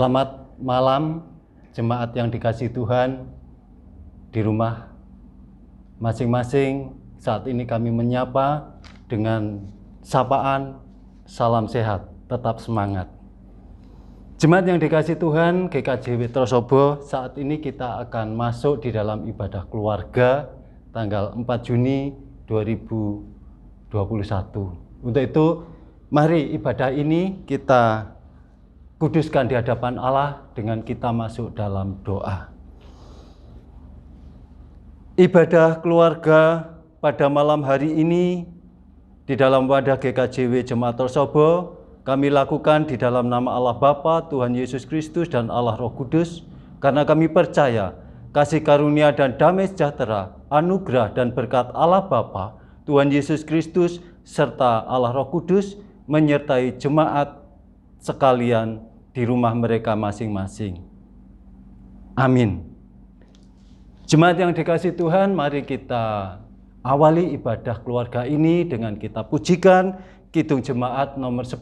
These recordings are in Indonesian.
Selamat malam jemaat yang dikasihi Tuhan di rumah masing-masing. Saat ini kami menyapa dengan sapaan salam sehat, tetap semangat. Jemaat yang dikasihi Tuhan, GKJ Witrosobo, saat ini kita akan masuk di dalam ibadah keluarga tanggal 4 Juni 2021. Untuk itu, mari ibadah ini kita kuduskan di hadapan Allah dengan kita masuk dalam doa. Ibadah keluarga pada malam hari ini di dalam wadah GKJW Jemaat Witrosobo kami lakukan di dalam nama Allah Bapa, Tuhan Yesus Kristus dan Allah Roh Kudus, karena kami percaya kasih karunia dan damai sejahtera, anugerah dan berkat Allah Bapa, Tuhan Yesus Kristus serta Allah Roh Kudus menyertai jemaat sekalian di rumah mereka masing-masing. Amin. Jemaat yang dikasihi Tuhan, mari kita awali ibadah keluarga ini dengan kita pujikan Kidung Jemaat nomor 10,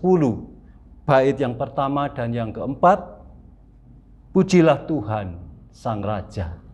bait yang pertama dan yang keempat. Pujilah Tuhan Sang Raja.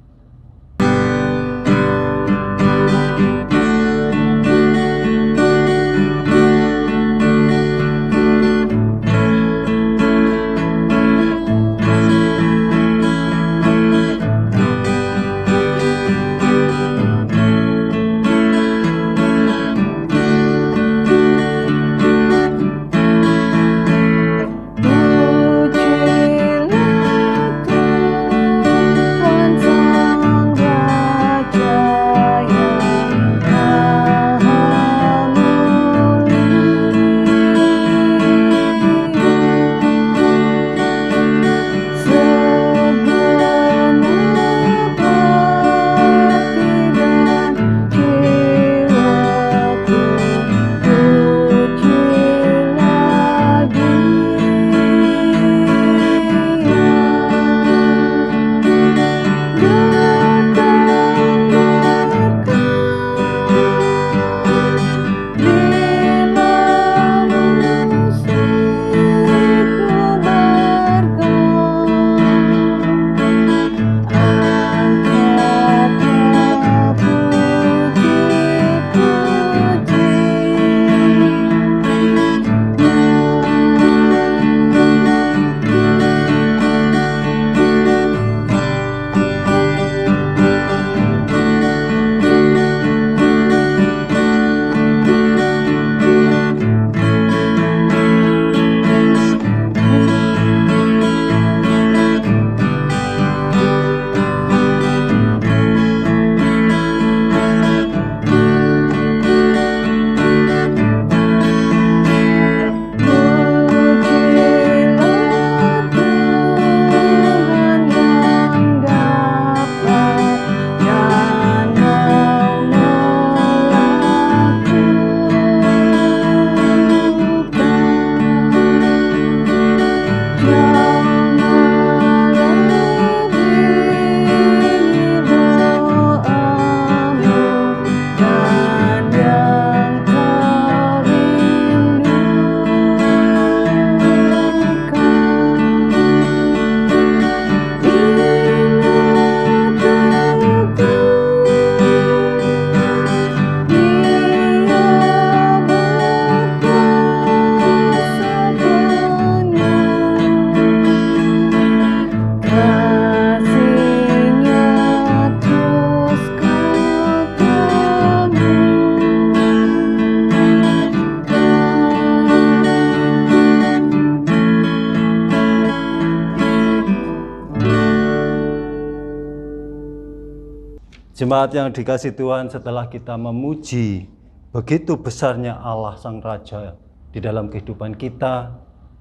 Jemaat yang dikasihi Tuhan, setelah kita memuji begitu besarnya Allah Sang Raja di dalam kehidupan kita,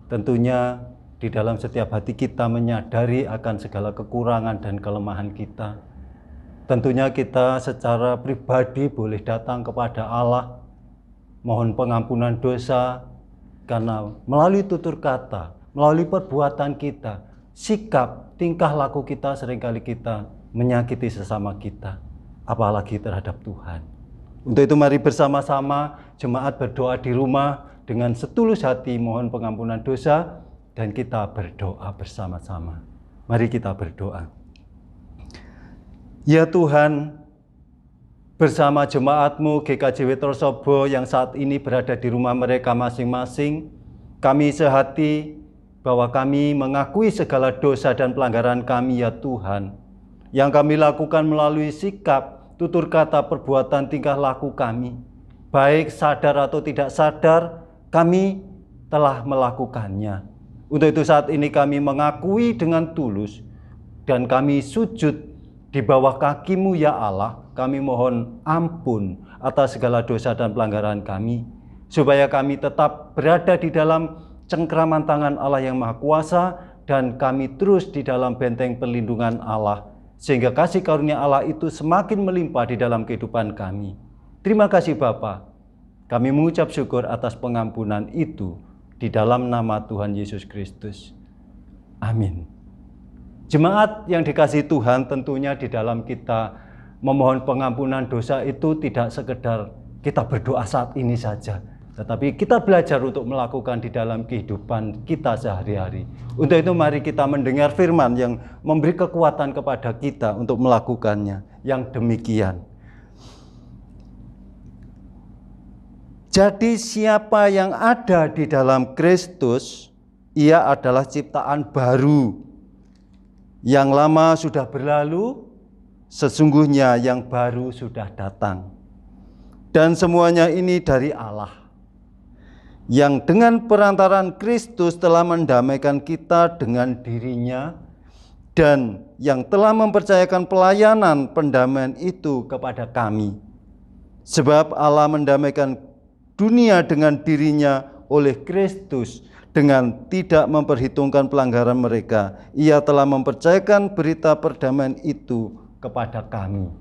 tentunya di dalam setiap hati kita menyadari akan segala kekurangan dan kelemahan kita. Tentunya kita secara pribadi boleh datang kepada Allah, mohon pengampunan dosa, karena melalui tutur kata, melalui perbuatan kita, sikap, tingkah laku kita seringkali kita menyakiti sesama kita, apalagi terhadap Tuhan. Untuk itu mari bersama-sama jemaat berdoa di rumah dengan setulus hati mohon pengampunan dosa, dan kita berdoa bersama-sama. Mari kita berdoa. Ya Tuhan, bersama jemaat-Mu GKJW Trosobo yang saat ini berada di rumah mereka masing-masing, kami sehati bahwa kami mengakui segala dosa dan pelanggaran kami ya Tuhan, yang kami lakukan melalui sikap, tutur kata, perbuatan, tingkah laku kami. Baik sadar atau tidak sadar, kami telah melakukannya. Untuk itu saat ini kami mengakui dengan tulus dan kami sujud di bawah kaki-Mu ya Allah. Kami mohon ampun atas segala dosa dan pelanggaran kami, supaya kami tetap berada di dalam cengkraman tangan Allah yang Maha Kuasa dan kami terus di dalam benteng perlindungan Allah, sehingga kasih karunia Allah itu semakin melimpah di dalam kehidupan kami. Terima kasih Bapa. Kami mengucap syukur atas pengampunan itu di dalam nama Tuhan Yesus Kristus. Amin. Jemaat yang dikasihi Tuhan, tentunya di dalam kita memohon pengampunan dosa itu tidak sekedar kita berdoa saat ini saja, tetapi kita belajar untuk melakukan di dalam kehidupan kita sehari-hari. Untuk itu mari kita mendengar firman yang memberi kekuatan kepada kita untuk melakukannya. Yang demikian. Jadi siapa yang ada di dalam Kristus, ia adalah ciptaan baru. Yang lama sudah berlalu, sesungguhnya yang baru sudah datang. Dan semuanya ini dari Allah, yang dengan perantaraan Kristus telah mendamaikan kita dengan dirinya, dan yang telah mempercayakan pelayanan pendamaian itu kepada kami. Sebab Allah mendamaikan dunia dengan dirinya oleh Kristus, dengan tidak memperhitungkan pelanggaran mereka. Ia telah mempercayakan berita perdamaian itu kepada kami.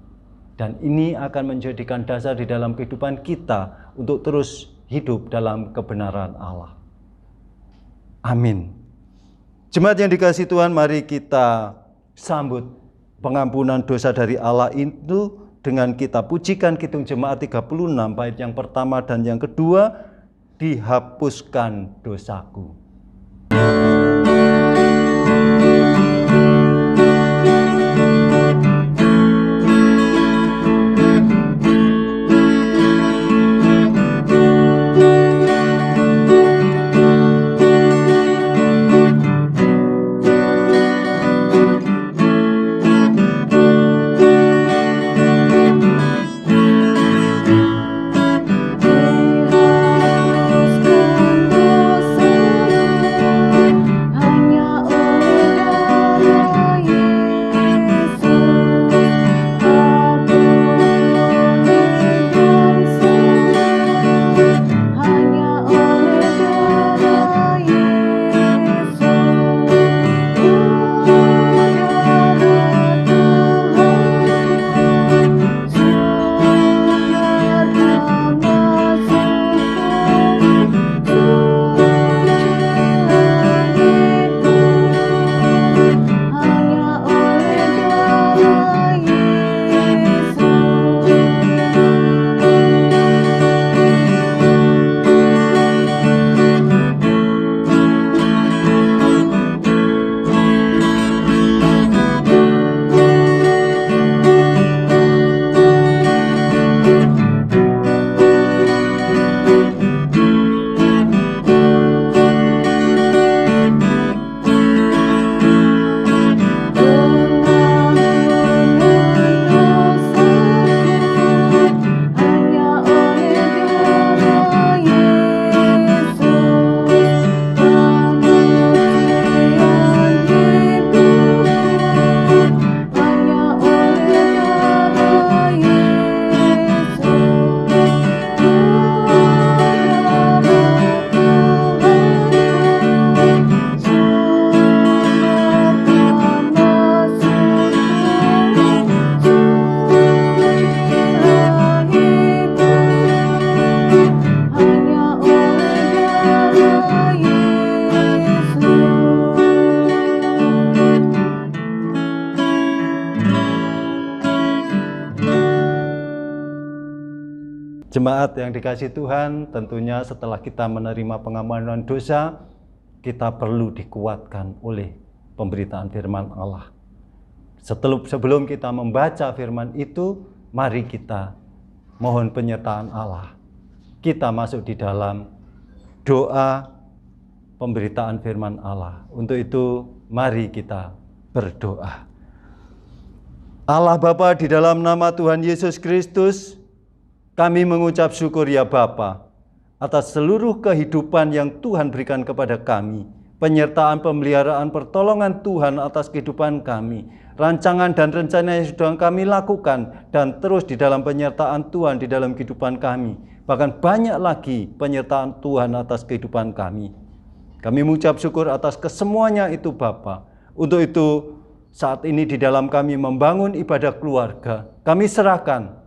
Dan ini akan menjadikan dasar di dalam kehidupan kita untuk terus hidup dalam kebenaran Allah. Amin. Jemaat yang dikasihi Tuhan, mari kita sambut pengampunan dosa dari Allah itu dengan kita pujikan Kidung Jemaat 36 bait yang pertama dan yang kedua, dihapuskan dosaku. Jemaat yang dikasihi Tuhan, tentunya setelah kita menerima pengampunan dosa, kita perlu dikuatkan oleh pemberitaan firman Allah. Sebelum kita membaca firman itu, mari kita mohon penyertaan Allah. Kita masuk di dalam doa pemberitaan firman Allah. Untuk itu, mari kita berdoa. Allah Bapa, di dalam nama Tuhan Yesus Kristus, kami mengucap syukur ya Bapa atas seluruh kehidupan yang Tuhan berikan kepada kami. Penyertaan, pemeliharaan, pertolongan Tuhan atas kehidupan kami. Rancangan dan rencana yang sudah kami lakukan dan terus di dalam penyertaan Tuhan di dalam kehidupan kami. Bahkan banyak lagi penyertaan Tuhan atas kehidupan kami. Kami mengucap syukur atas kesemuanya itu Bapa. Untuk itu saat ini di dalam kami membangun ibadah keluarga, kami serahkan.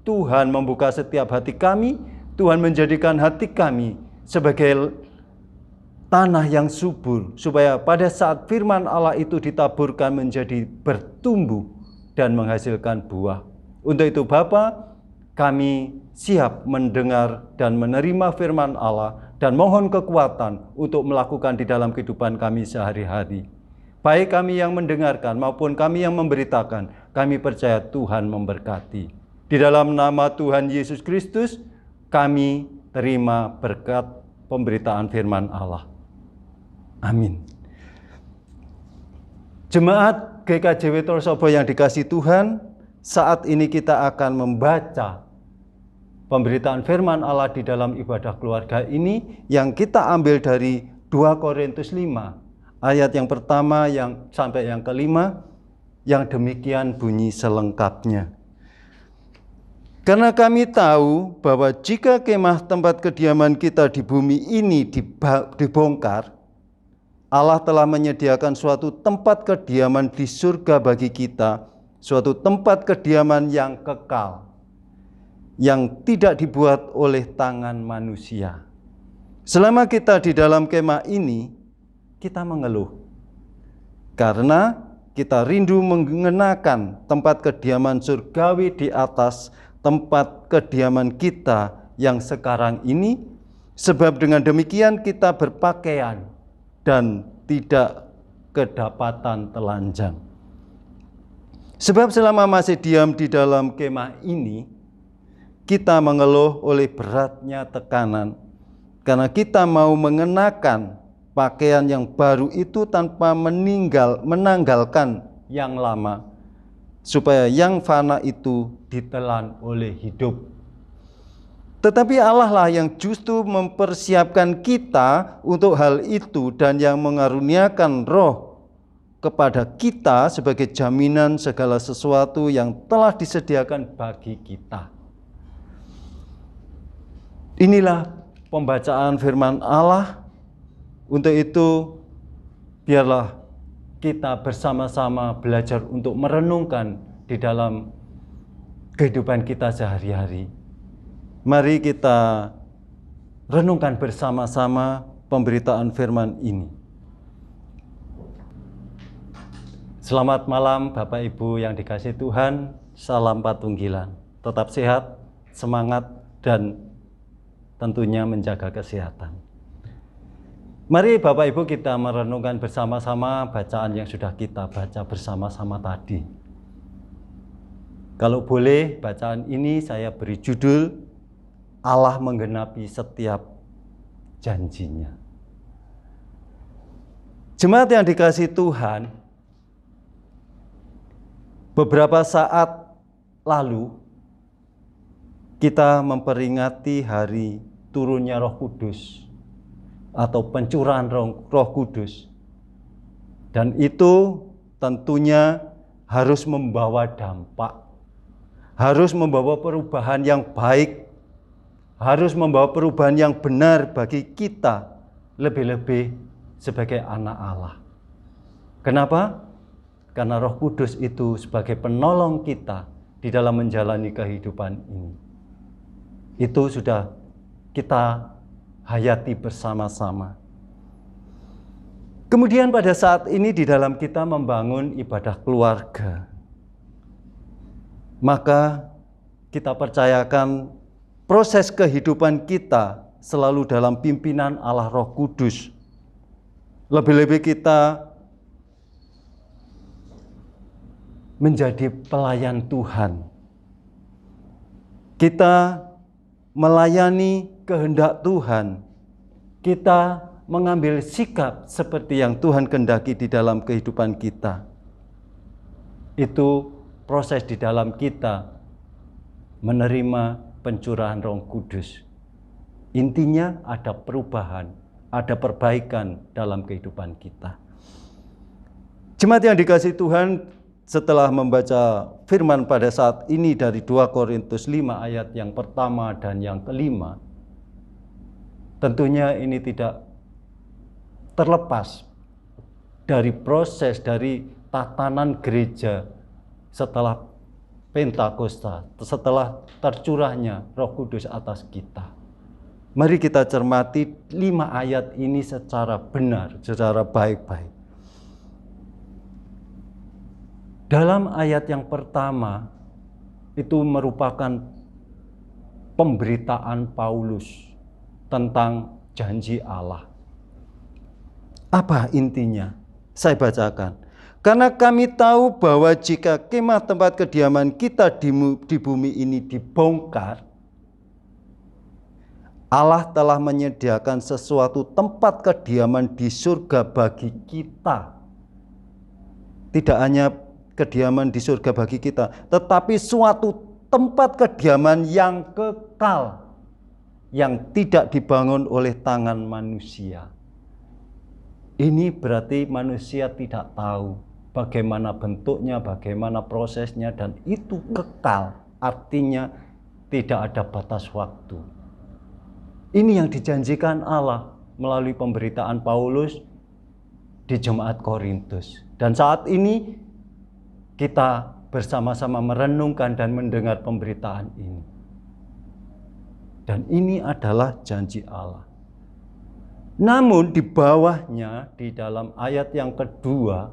Tuhan membuka setiap hati kami, Tuhan menjadikan hati kami sebagai tanah yang subur, supaya pada saat firman Allah itu ditaburkan menjadi bertumbuh dan menghasilkan buah. Untuk itu Bapa, kami siap mendengar dan menerima firman Allah dan mohon kekuatan untuk melakukan di dalam kehidupan kami sehari-hari. Baik kami yang mendengarkan maupun kami yang memberitakan, kami percaya Tuhan memberkati. Di dalam nama Tuhan Yesus Kristus, kami terima berkat pemberitaan firman Allah. Amin. Jemaat GKJW Torsobo yang dikasihi Tuhan, saat ini kita akan membaca pemberitaan firman Allah di dalam ibadah keluarga ini yang kita ambil dari 2 Korintus 5 ayat yang pertama sampai yang kelima, yang demikian bunyi selengkapnya. Karena kami tahu bahwa jika kemah tempat kediaman kita di bumi ini dibongkar, Allah telah menyediakan suatu tempat kediaman di surga bagi kita, suatu tempat kediaman yang kekal, yang tidak dibuat oleh tangan manusia. Selama kita di dalam kemah ini, kita mengeluh karena kita rindu mengenakan tempat kediaman surgawi di atas tempat kediaman kita yang sekarang ini, sebab dengan demikian kita berpakaian dan tidak kedapatan telanjang. Sebab selama masih diam di dalam kemah ini, kita mengeluh oleh beratnya tekanan, karena kita mau mengenakan pakaian yang baru itu tanpa menanggalkan yang lama, supaya yang fana itu ditelan oleh hidup. Tetapi Allah lah yang justru mempersiapkan kita untuk hal itu dan yang mengaruniakan Roh kepada kita sebagai jaminan segala sesuatu yang telah disediakan bagi kita. Inilah pembacaan firman Allah. Untuk itu, biarlah kita bersama-sama belajar untuk merenungkan di dalam kehidupan kita sehari-hari. Mari kita renungkan bersama-sama pemberitaan firman ini. Selamat malam Bapak Ibu yang dikasihi Tuhan, salam patunggilan. Tetap sehat, semangat, dan tentunya menjaga kesehatan. Mari Bapak Ibu kita merenungkan bersama-sama bacaan yang sudah kita baca bersama-sama tadi. Kalau boleh, bacaan ini saya beri judul Allah menggenapi setiap janjinya. Jemaat yang dikasihi Tuhan, beberapa saat lalu kita memperingati hari turunnya Roh Kudus atau pencurahan Roh Kudus. Dan itu tentunya harus membawa dampak, harus membawa perubahan yang baik, harus membawa perubahan yang benar bagi kita, lebih-lebih sebagai anak Allah. Kenapa? Karena Roh Kudus itu sebagai penolong kita di dalam menjalani kehidupan ini. Itu sudah kita hayati bersama-sama. Kemudian pada saat ini di dalam kita membangun ibadah keluarga, maka kita percayakan proses kehidupan kita selalu dalam pimpinan Allah Roh Kudus. Lebih-lebih kita menjadi pelayan Tuhan. Kita melayani kehendak Tuhan. Kita mengambil sikap seperti yang Tuhan kehendaki di dalam kehidupan kita. Itu proses di dalam kita menerima pencurahan Roh Kudus. Intinya ada perubahan, ada perbaikan dalam kehidupan kita. Jemaat yang dikasihi Tuhan, setelah membaca firman pada saat ini dari 2 Korintus 5 ayat yang pertama dan yang kelima, tentunya ini tidak terlepas dari proses, dari tatanan gereja setelah Pentakosta, setelah tercurahnya Roh Kudus atas kita. Mari kita cermati 5 ayat ini secara benar, secara baik-baik. Dalam ayat yang pertama, itu merupakan pemberitaan Paulus tentang janji Allah. Apa intinya? Saya bacakan. Karena kami tahu bahwa jika kemah tempat kediaman kita di bumi ini dibongkar, Allah telah menyediakan sesuatu tempat kediaman di surga bagi kita. Tidak hanya kediaman di surga bagi kita, tetapi suatu tempat kediaman yang kekal, yang tidak dibangun oleh tangan manusia. Ini berarti manusia tidak tahu bagaimana bentuknya, bagaimana prosesnya, dan itu kekal. Artinya tidak ada batas waktu. Ini yang dijanjikan Allah melalui pemberitaan Paulus di jemaat Korintus. Dan saat ini kita bersama-sama merenungkan dan mendengar pemberitaan ini. Dan ini adalah janji Allah. Namun di bawahnya, di dalam ayat yang kedua,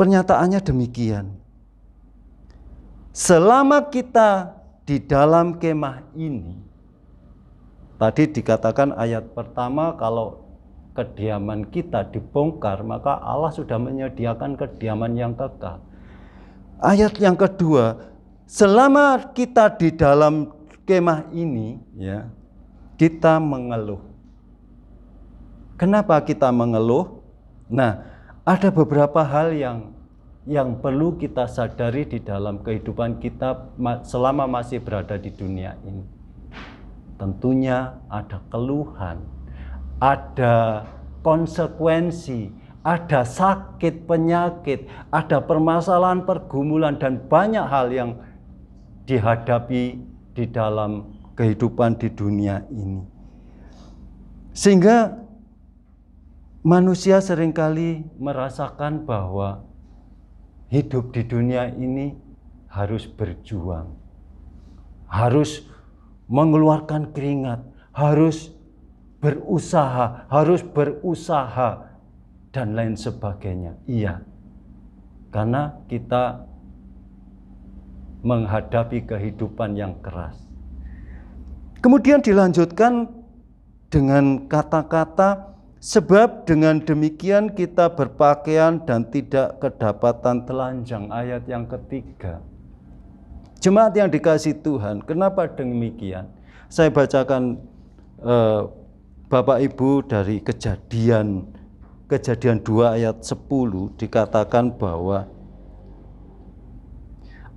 pernyataannya demikian. Selama kita di dalam kemah ini, tadi dikatakan ayat pertama kalau kediaman kita dibongkar, maka Allah sudah menyediakan kediaman yang kekal. Ayat yang kedua, selama kita di dalam kemah ini, ya, kita mengeluh. Kenapa kita mengeluh? Nah, ada beberapa hal yang perlu kita sadari di dalam kehidupan kita selama masih berada di dunia ini. Tentunya ada keluhan, ada konsekuensi, ada sakit, penyakit, ada permasalahan, pergumulan, dan banyak hal yang dihadapi di dalam kehidupan di dunia ini. Sehingga manusia seringkali merasakan bahwa hidup di dunia ini harus berjuang, harus mengeluarkan keringat, harus berusaha, dan lain sebagainya. Iya, karena kita menghadapi kehidupan yang keras. Kemudian dilanjutkan dengan kata-kata, sebab dengan demikian kita berpakaian dan tidak kedapatan telanjang. Ayat yang ketiga. Jemaat yang dikasihi Tuhan, kenapa demikian? Saya bacakan Bapak Ibu dari Kejadian 2 ayat 10, dikatakan bahwa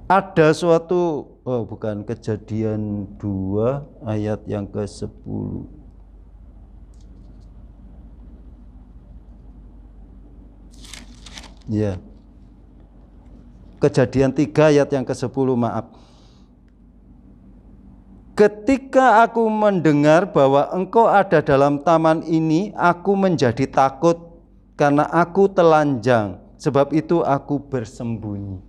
ada suatu, Kejadian 2 ayat yang ke-10. Ya. Kejadian 3 ayat yang ke-10, maaf. Ketika aku mendengar bahwa engkau ada dalam taman ini, aku menjadi takut karena aku telanjang. Sebab itu aku bersembunyi.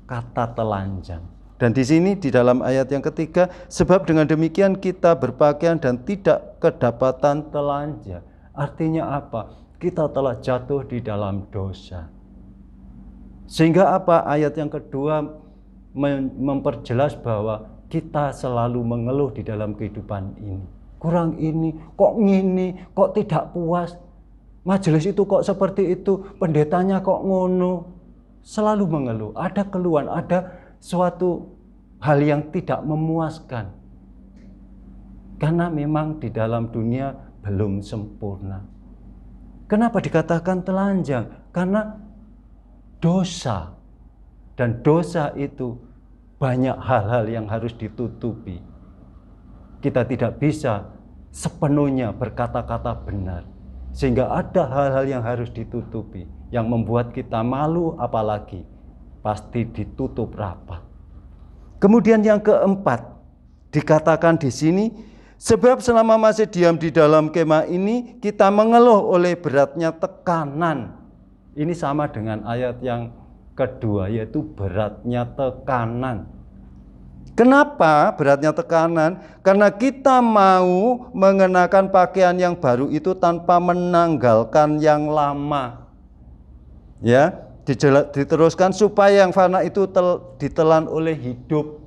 Kata telanjang. Dan di sini di dalam ayat yang ketiga, sebab dengan demikian kita berpakaian dan tidak kedapatan telanjang. Artinya apa? Kita telah jatuh di dalam dosa. Sehingga apa? Ayat yang kedua memperjelas bahwa kita selalu mengeluh di dalam kehidupan ini. Kurang ini, kok ngini, kok tidak puas. Majelis itu kok seperti itu, pendetanya kok ngono. Selalu mengeluh, ada keluhan, ada suatu hal yang tidak memuaskan. Karena memang di dalam dunia belum sempurna. Kenapa dikatakan telanjang? Karena dosa. Dan dosa itu banyak hal-hal yang harus ditutupi. Kita tidak bisa sepenuhnya berkata-kata benar. Sehingga ada hal-hal yang harus ditutupi. Yang membuat kita malu, apalagi pasti ditutup rapat. Kemudian yang keempat, dikatakan di sini, sebab selama masih diam di dalam kemah ini, kita mengeluh oleh beratnya tekanan. Ini sama dengan ayat yang kedua, yaitu beratnya tekanan. Kenapa beratnya tekanan? Karena kita mau mengenakan pakaian yang baru itu tanpa menanggalkan yang lama. Ya, diteruskan supaya yang fana itu ditelan oleh hidup.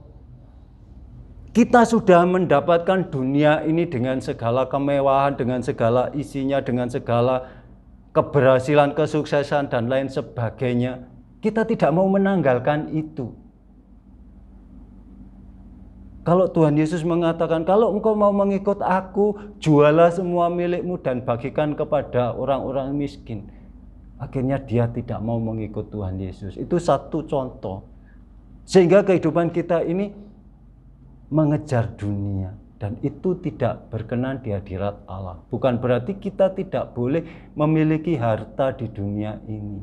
Kita sudah mendapatkan dunia ini dengan segala kemewahan, dengan segala isinya, dengan segala keberhasilan, kesuksesan, dan lain sebagainya. Kita tidak mau menanggalkan itu. Kalau Tuhan Yesus mengatakan, kalau engkau mau mengikut aku, jualah semua milikmu dan bagikan kepada orang-orang miskin. Akhirnya dia tidak mau mengikut Tuhan Yesus. Itu satu contoh. Sehingga kehidupan kita ini mengejar dunia. Dan itu tidak berkenan di hadirat Allah. Bukan berarti kita tidak boleh memiliki harta di dunia ini.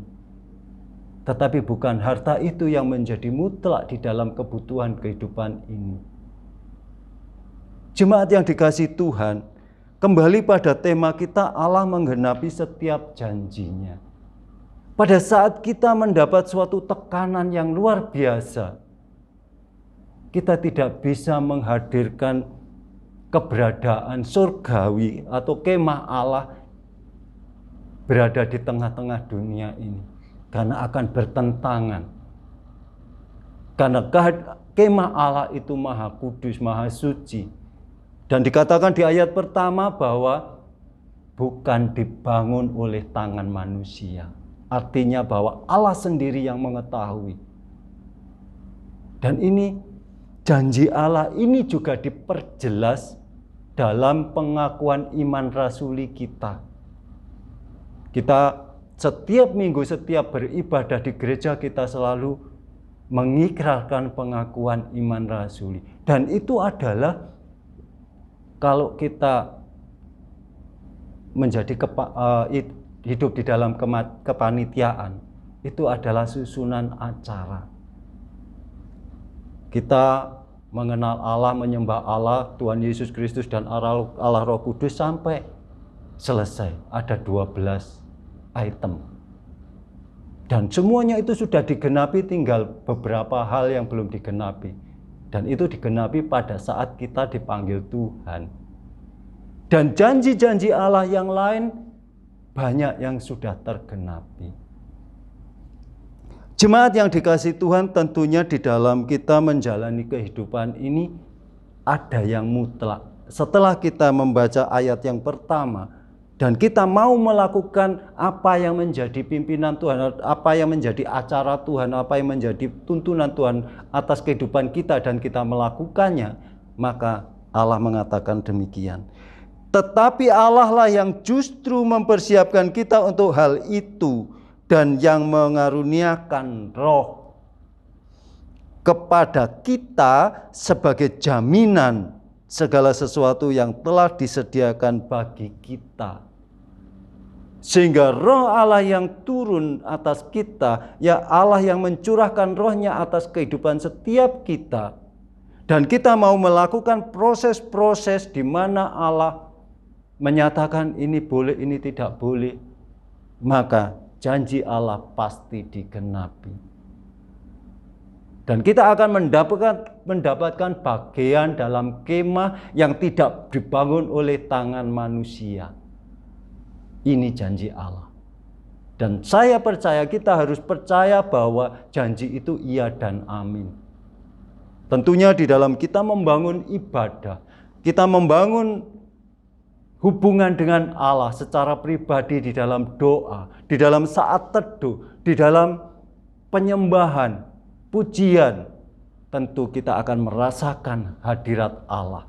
Tetapi bukan harta itu yang menjadi mutlak di dalam kebutuhan kehidupan ini. Jemaat yang dikasihi Tuhan, kembali pada tema kita, Allah menggenapi setiap janjinya. Pada saat kita mendapat suatu tekanan yang luar biasa, kita tidak bisa menghadirkan keberadaan surgawi atau kemah Allah berada di tengah-tengah dunia ini. Karena akan bertentangan. Karena kemah Allah itu maha kudus, maha suci. Dan dikatakan di ayat pertama bahwa bukan dibangun oleh tangan manusia. Artinya bahwa Allah sendiri yang mengetahui. Dan ini janji Allah ini juga diperjelas dalam pengakuan iman rasuli kita. Kita setiap minggu, setiap beribadah di gereja, kita selalu mengikrarkan pengakuan iman rasuli. Dan itu adalah kalau kita menjadi hidup di dalam kepanitiaan, itu adalah susunan acara. Kita mengenal Allah, menyembah Allah, Tuhan Yesus Kristus dan Allah Roh Kudus sampai selesai. Ada 12 item. Dan semuanya itu sudah digenapi, tinggal beberapa hal yang belum digenapi. Dan itu digenapi pada saat kita dipanggil Tuhan. Dan janji-janji Allah yang lain banyak yang sudah tergenapi. Jemaat yang dikasihi Tuhan, tentunya di dalam kita menjalani kehidupan ini ada yang mutlak. Setelah kita membaca ayat yang pertama dan kita mau melakukan apa yang menjadi pimpinan Tuhan, apa yang menjadi acara Tuhan, apa yang menjadi tuntunan Tuhan atas kehidupan kita dan kita melakukannya, maka Allah mengatakan demikian. Tetapi Allah lah yang justru mempersiapkan kita untuk hal itu dan yang mengaruniakan Roh kepada kita sebagai jaminan segala sesuatu yang telah disediakan bagi kita. Sehingga Roh Allah yang turun atas kita, ya Allah yang mencurahkan Rohnya atas kehidupan setiap kita. Dan kita mau melakukan proses-proses di mana Allah menyatakan ini boleh, ini tidak boleh. Maka janji Allah pasti digenapi. Dan kita akan mendapatkan bagian dalam kemah yang tidak dibangun oleh tangan manusia. Ini janji Allah. Dan saya percaya, kita harus percaya bahwa janji itu iya dan amin. Tentunya di dalam kita membangun ibadah, kita membangun hubungan dengan Allah secara pribadi di dalam doa, di dalam saat teduh, di dalam penyembahan, pujian, tentu kita akan merasakan hadirat Allah.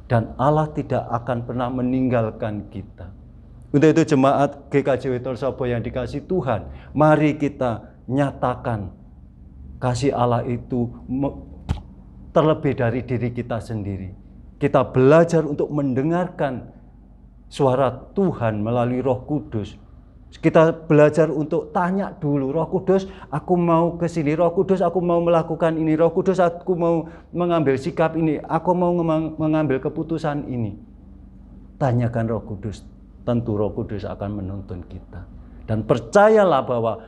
Dan Allah tidak akan pernah meninggalkan kita. Untuk itu jemaat GKJW Torsobo yang dikasih Tuhan, mari kita nyatakan kasih Allah itu terlebih dari diri kita sendiri. Kita belajar untuk mendengarkan suara Tuhan melalui Roh Kudus. Kita belajar untuk tanya dulu, Roh Kudus, aku mau ke sini, Roh Kudus, aku mau melakukan ini, Roh Kudus, aku mau mengambil sikap ini, aku mau mengambil keputusan ini. Tanyakan Roh Kudus, tentu Roh Kudus akan menuntun kita. Dan percayalah bahwa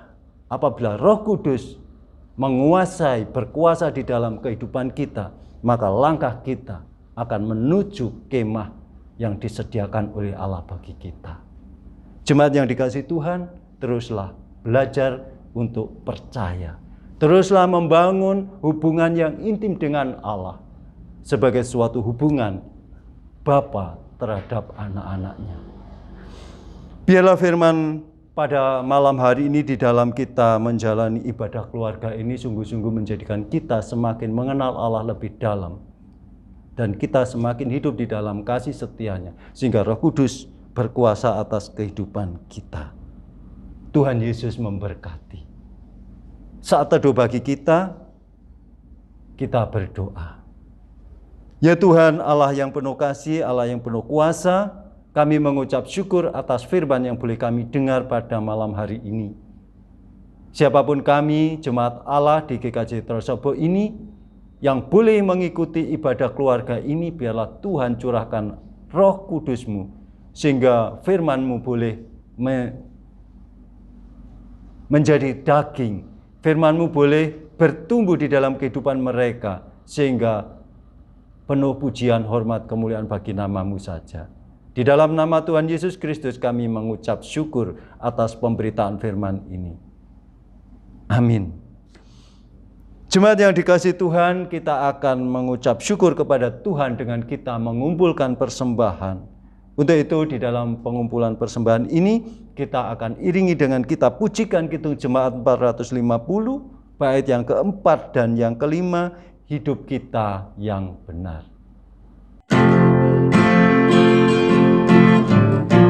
apabila Roh Kudus menguasai, berkuasa di dalam kehidupan kita, maka langkah kita akan menuju kemah yang disediakan oleh Allah bagi kita. Jemaat yang dikasihi Tuhan, teruslah belajar untuk percaya. Teruslah membangun hubungan yang intim dengan Allah sebagai suatu hubungan Bapa terhadap anak-anaknya. Biarlah firman pada malam hari ini di dalam kita menjalani ibadah keluarga ini sungguh-sungguh menjadikan kita semakin mengenal Allah lebih dalam. Dan kita semakin hidup di dalam kasih setianya. Sehingga Roh Kudus berkuasa atas kehidupan kita. Tuhan Yesus memberkati. Saat teduh bagi kita berdoa. Ya Tuhan Allah yang penuh kasih, Allah yang penuh kuasa, kami mengucap syukur atas firman yang boleh kami dengar pada malam hari ini. Siapapun kami, jemaat Allah di GKJ Torsobo ini, yang boleh mengikuti ibadah keluarga ini, biarlah Tuhan curahkan Roh Kudus-Mu, sehingga firman-Mu boleh menjadi daging. Firman-Mu boleh bertumbuh di dalam kehidupan mereka, sehingga penuh pujian, hormat, kemuliaan bagi nama-Mu saja. Di dalam nama Tuhan Yesus Kristus kami mengucap syukur atas pemberitaan firman ini. Amin. Jemaat yang dikasihi Tuhan, kita akan mengucap syukur kepada Tuhan dengan kita mengumpulkan persembahan. Untuk itu di dalam pengumpulan persembahan ini, kita akan iringi dengan kita pujikan Kidung Jemaat 450, bait yang keempat dan yang kelima, hidup kita yang benar. Hingga suaranya terdengar.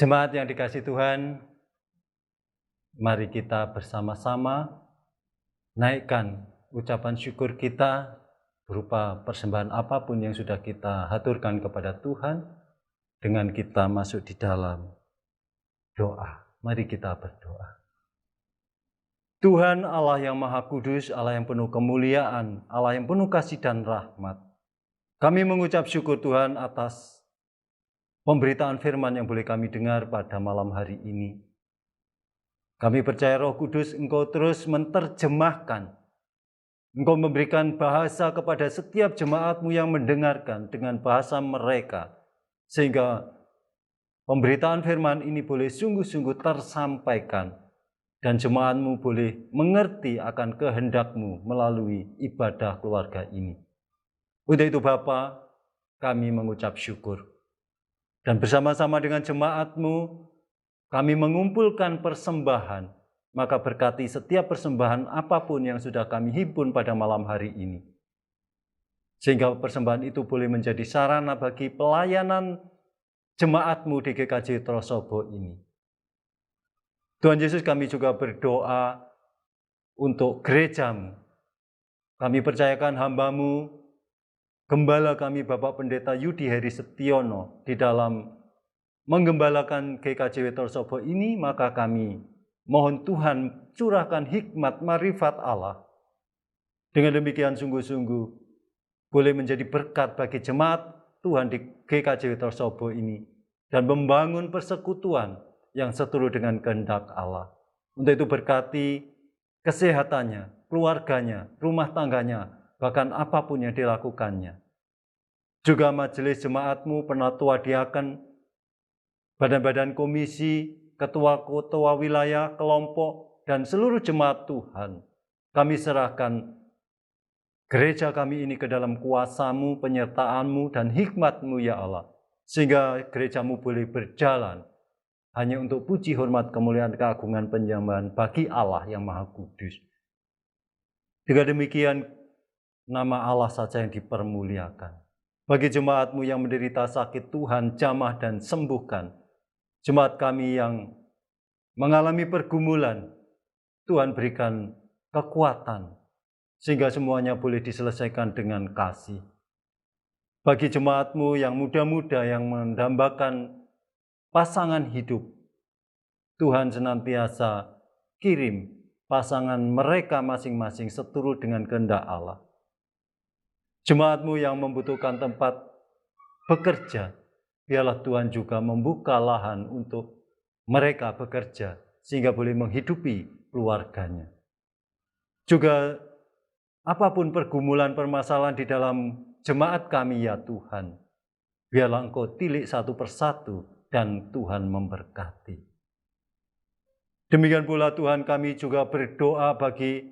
Jemaat yang dikasihi Tuhan, mari kita bersama-sama naikkan ucapan syukur kita berupa persembahan apapun yang sudah kita haturkan kepada Tuhan dengan kita masuk di dalam doa. Mari kita berdoa. Tuhan Allah yang Maha Kudus, Allah yang penuh kemuliaan, Allah yang penuh kasih dan rahmat. Kami mengucap syukur Tuhan atas pemberitaan firman yang boleh kami dengar pada malam hari ini. Kami percaya Roh Kudus Engkau terus menerjemahkan. Engkau memberikan bahasa kepada setiap jemaat-Mu yang mendengarkan dengan bahasa mereka. Sehingga pemberitaan firman ini boleh sungguh-sungguh tersampaikan. Dan jemaat-Mu boleh mengerti akan kehendak-Mu melalui ibadah keluarga ini. Untuk itu Bapa, kami mengucap syukur. Dan bersama-sama dengan jemaat-Mu, kami mengumpulkan persembahan, maka berkati setiap persembahan apapun yang sudah kami himpun pada malam hari ini. Sehingga persembahan itu boleh menjadi sarana bagi pelayanan jemaat-Mu di GKJ Trosobo ini. Tuhan Yesus, kami juga berdoa untuk gereja-Mu. Kami percayakan hamba-Mu, Gembala kami Bapak Pendeta Yudi Heri Setiono di dalam menggembalakan GKJ Trosobo ini, maka kami mohon Tuhan curahkan hikmat marifat Allah. Dengan demikian sungguh-sungguh boleh menjadi berkat bagi jemaat Tuhan di GKJ Trosobo ini dan membangun persekutuan yang seturut dengan kehendak Allah. Untuk itu berkati kesehatannya, keluarganya, rumah tangganya, bahkan apapun yang dilakukannya. Juga majelis jemaat-Mu, penatua diaken, badan-badan komisi, ketua-ketua wilayah, kelompok, dan seluruh jemaat Tuhan. Kami serahkan gereja kami ini ke dalam kuasa-Mu, penyertaan-Mu, dan hikmat-Mu ya Allah. Sehingga gereja-Mu boleh berjalan hanya untuk puji, hormat, kemuliaan, keagungan, penyembahan bagi Allah yang Maha Kudus. Dengan demikian, nama Allah saja yang dipermuliakan. Bagi jemaat-Mu yang menderita sakit, Tuhan jamah dan sembuhkan. Jemaat kami yang mengalami pergumulan, Tuhan berikan kekuatan, sehingga semuanya boleh diselesaikan dengan kasih. Bagi jemaat-Mu yang muda-muda yang mendambakan pasangan hidup, Tuhan senantiasa kirim pasangan mereka masing-masing seturut dengan kehendak Allah. Jemaat-Mu yang membutuhkan tempat bekerja, biarlah Tuhan juga membuka lahan untuk mereka bekerja, sehingga boleh menghidupi keluarganya. Juga apapun pergumulan permasalahan di dalam jemaat kami ya Tuhan, biarlah Engkau tilik satu persatu dan Tuhan memberkati. Demikian pula Tuhan, kami juga berdoa bagi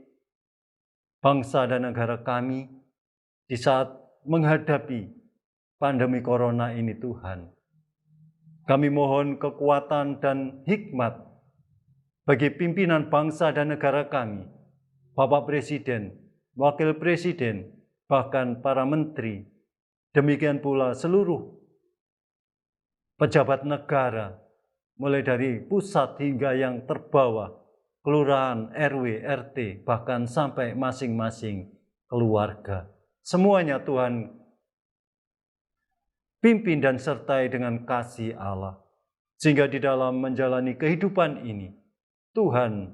bangsa dan negara kami, di saat menghadapi pandemi corona ini Tuhan. Kami mohon kekuatan dan hikmat bagi pimpinan bangsa dan negara kami, Bapak Presiden, Wakil Presiden, bahkan para menteri. Demikian pula seluruh pejabat negara, mulai dari pusat hingga yang terbawah, kelurahan, RW, RT, bahkan sampai masing-masing keluarga. Semuanya Tuhan pimpin dan sertai dengan kasih Allah. Sehingga di dalam menjalani kehidupan ini, Tuhan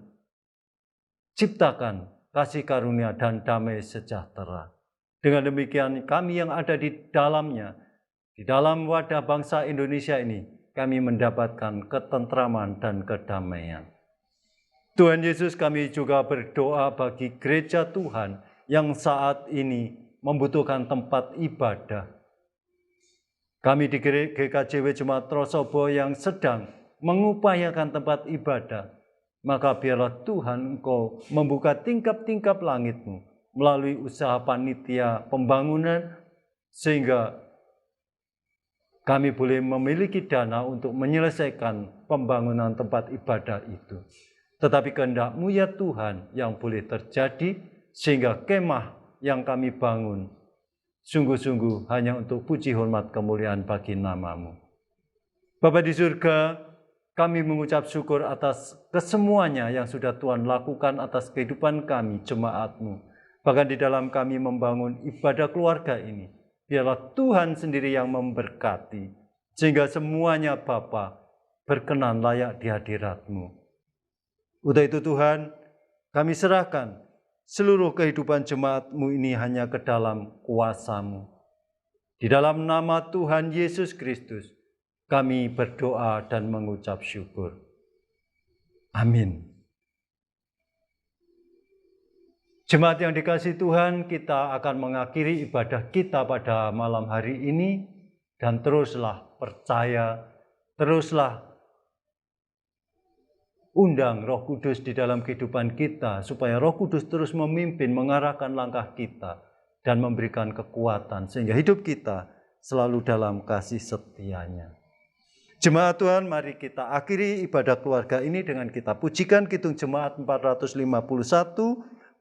ciptakan kasih karunia dan damai sejahtera. Dengan demikian kami yang ada di dalamnya, di dalam wadah bangsa Indonesia ini, kami mendapatkan ketentraman dan kedamaian. Tuhan Yesus, kami juga berdoa bagi gereja Tuhan yang saat ini membutuhkan tempat ibadah. Kami di GKJW Jemaat Trosobo yang sedang mengupayakan tempat ibadah, maka biarlah Tuhan Engkau membuka tingkap-tingkap langit-Mu melalui usaha panitia pembangunan, sehingga kami boleh memiliki dana untuk menyelesaikan pembangunan tempat ibadah itu. Tetapi kehendak-Mu ya Tuhan yang boleh terjadi, sehingga kemah yang kami bangun sungguh-sungguh hanya untuk puji, hormat, kemuliaan bagi nama-Mu. Bapa di surga, Kami mengucap syukur atas kesemuanya yang sudah Tuhan lakukan atas kehidupan kami, jemaat-Mu. Bahkan di dalam kami membangun ibadah keluarga ini, biarlah Tuhan sendiri yang memberkati, sehingga semuanya Bapa berkenan layak di hadirat-Mu. Untuk itu Tuhan, kami serahkan seluruh kehidupan jemaat-Mu ini hanya ke dalam kuasa-Mu. Di dalam nama Tuhan Yesus Kristus, kami berdoa dan mengucap syukur. Amin. Jemaat yang dikasihi Tuhan, kita akan mengakhiri ibadah kita pada malam hari ini. Dan teruslah percaya, teruslah undang Roh Kudus di dalam kehidupan kita, supaya Roh Kudus terus memimpin, mengarahkan langkah kita, dan memberikan kekuatan, sehingga hidup kita selalu dalam kasih setia-Nya. Jemaat Tuhan, mari kita akhiri ibadah keluarga ini dengan kita pujikan Kidung Jemaat 451,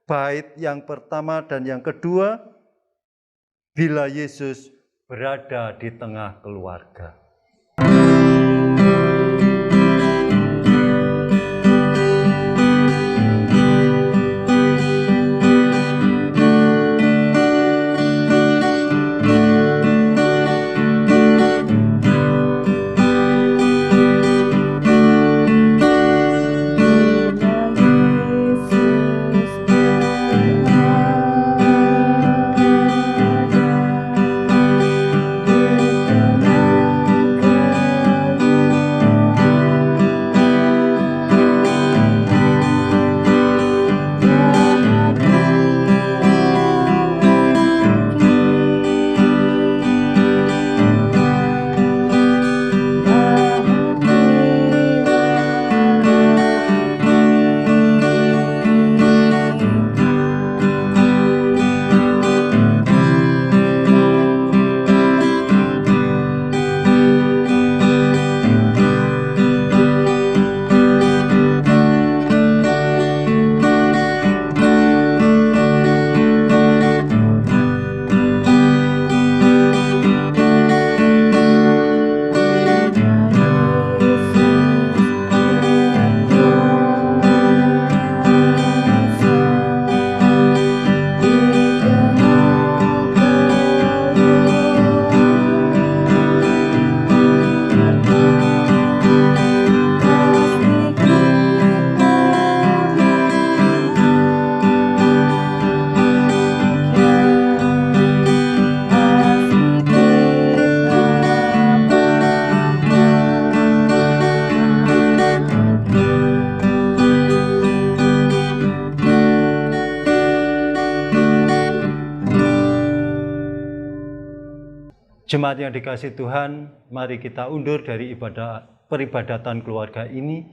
bait yang pertama dan yang kedua, Bila Yesus berada di tengah keluarga. Jemaat yang dikasihi Tuhan, mari kita undur dari peribadatan keluarga ini.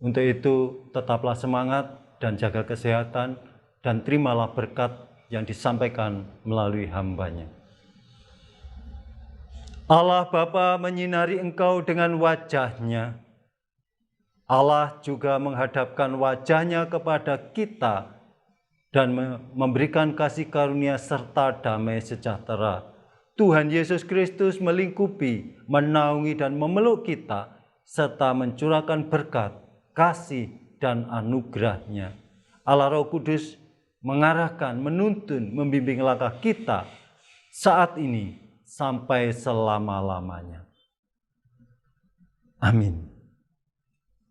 Untuk itu tetaplah semangat dan jaga kesehatan, dan terimalah berkat yang disampaikan melalui hamba-Nya. Allah Bapa menyinari engkau dengan wajah-Nya. Allah juga menghadapkan wajah-Nya kepada kita dan memberikan kasih karunia serta damai sejahtera. Tuhan Yesus Kristus melingkupi, menaungi dan memeluk kita, serta mencurahkan berkat, kasih, dan anugerah-Nya. Allah Roh Kudus mengarahkan, menuntun, membimbing langkah kita saat ini sampai selama-lamanya. Amin.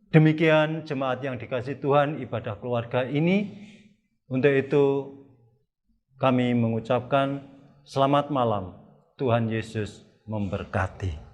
Demikian jemaat yang dikasihi Tuhan, ibadah keluarga ini. Untuk itu kami mengucapkan selamat malam. Tuhan Yesus memberkati.